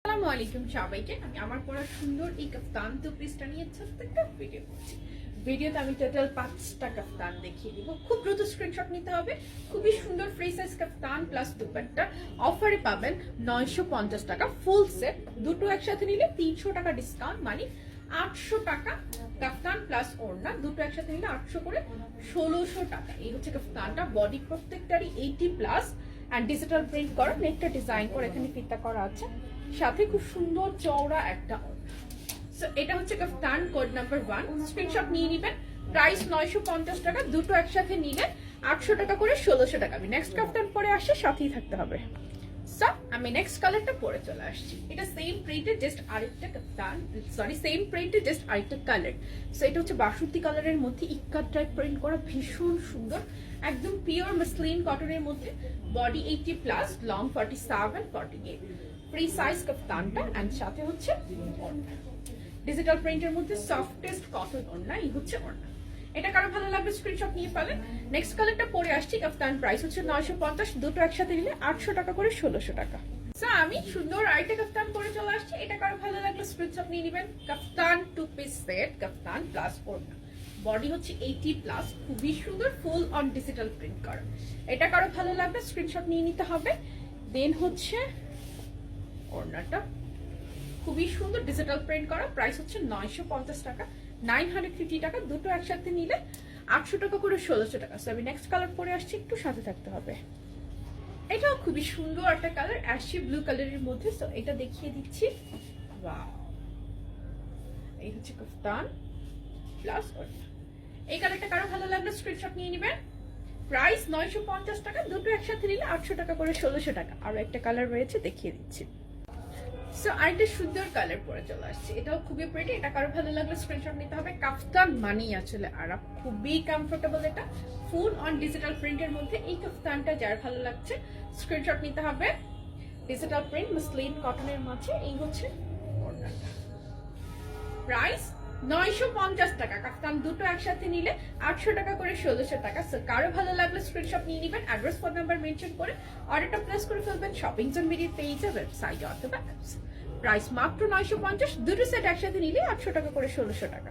আসসালামু আলাইকুম সবাইকে। আমি আমার পরা সুন্দর এই কাফতান টু পিসটা নিয়ে ছোট্ট একটা ভিডিও করছি। ভিডিওতে আমি টোটাল 5টা কাফতান দেখিয়ে দিব। খুব দ্রুত স্ক্রিনশট নিতে হবে। খুবই সুন্দর ফ্রি সাইজ কাফতান প্লাস দুপাট্টা অফারে পাবেন 950 টাকা ফুল সেট। দুটো একসাথে নিলে 300 টাকা ডিসকাউন্ট, মানে 800 টাকা কাফতান প্লাস ওড়না। দুটো একসাথে নিলে 800 করে 1600 টাকা। এই হচ্ছে কাফতানটা। বডি প্রত্যেকটারই 80 প্লাস অ্যান্ড ডিজিটাল প্রিন্ট করা, নেকটা ডিজাইন করে এখানে ফিতা করা আছে, সাথে খুব সুন্দর চওড়া একটা ওড়না। সো এটা হচ্ছে কাফতান কোড নাম্বার 1। স্ক্রিনশট নিয়ে নেবেন। প্রাইস 950 টাকা। দুটো একসাথে নিলে 800 টাকা করে 1600 টাকা। আমি নেক্সট কাফতান পরে আসছি, সাথেই থাকতে হবে। সো আমি নেক্সট কালারটা পরে চলে আসছি। এটা সেম প্রিন্টের জাস্ট আরেকটা কাফতান, সরি সেম প্রিন্টের জাস্ট আরেকটা কালার। সো এটা হচ্ছে বাসন্তী কালারের মধ্যে ইক্কাত টাইপ প্রিন্ট করা, ভীষণ সুন্দর, একদম পিওর মাসলিন কটনের মধ্যে। Body 80 plus, long 47 48, free size কাফতানটা এন্ড সাথে হচ্ছে ওড়না। ডিজিটাল প্রিন্টের মধ্যে সফটেস্ট কটন ওড়না। এই হচ্ছে ওড়না। এটা কারো ভালো লাগবে স্ক্রিনশট নিয়ে পেলেন। নেক্সট কালারটা পরে আসছি। কাফতান প্রাইস হচ্ছে 950, দুটো একসাথে নিলে 800 টাকা করে 1600 টাকা। সো আমি সুন্দর আরেকটা কাফতান পরে চলে আসছি। এটা কারো ভালো লাগলে স্ক্রিনশট নিয়ে নেবেন। কাফতান টু পিস সেট, কাফতান প্লাস ওড়না। বডি হচ্ছে 80 প্লাস, খুবই সুন্দর, ফুল অন ডিজিটাল প্রিন্ট করা। এটা কারো ভালো লাগবে স্ক্রিনশট নিয়ে নিতে হবে। দেন হচ্ছে ওড়নাটা খুবই সুন্দর ডিজিটাল প্রিন্ট করা। প্রাইস হচ্ছে 950 টাকা, 950 টাকা। দুটো একসাথে নিলে 800 টাকা করে 1600 টাকা। সো আমি নেক্সট কালার পরে আসছি, একটু সাথে থাকতে হবে। এটাও খুবই সুন্দর একটা কালার, অ্যাশি ব্লু কালারের মধ্যে। সো এটা দেখিয়ে দিচ্ছি। ওয়াও, এই হচ্ছে কাফতান প্লাস ওড়না। এই কালারটা কারো ভালো লাগলে স্ক্রিনশট নিয়ে নেবেন। প্রাইস 950 টাকা, দুটো একসাথে নিলে 800 টাকা করে 1600 টাকা। আরো একটা কালার রয়েছে, দেখিয়ে দিচ্ছি। সো আরেকটা সুন্দর কালার পরে চলে আসছে। এটাও খুবই প্রিটি। এটা কারো ভালো লাগলে স্ক্রিনশট নিতে হবে। কাফতান মানেই আসলে আরাম, খুবই কমফোর্টেবল। এটা ফুল অন ডিজিটাল প্রিন্টের মধ্যে। এই কাফতানটা যার ভালো লাগছে স্ক্রিনশট নিতে হবে। ডিজিটাল প্রিন্ট মাসলিন কটনের মাঝে। এই হচ্ছে ওড়নাটা। প্রাইস 950 টাকা। কাফতান দুটো একসাথে নিলে 800 টাকা করে 1600 টাকা। সো কারো ভালো লাগলে স্ক্রিনশট নিয়ে নেবেন। অ্যাড্রেস, ফোন নাম্বার মেনশন করে অর্ডারটা প্লেস করে ফেলবেন শপিং জোন মিডিয়া পেজে, ওয়েবসাইটে অথবা অ্যাপস। প্রাইস মাত্র 950, দুটো সেট একসাথে নিলে 800 টাকা করে 1600 টাকা।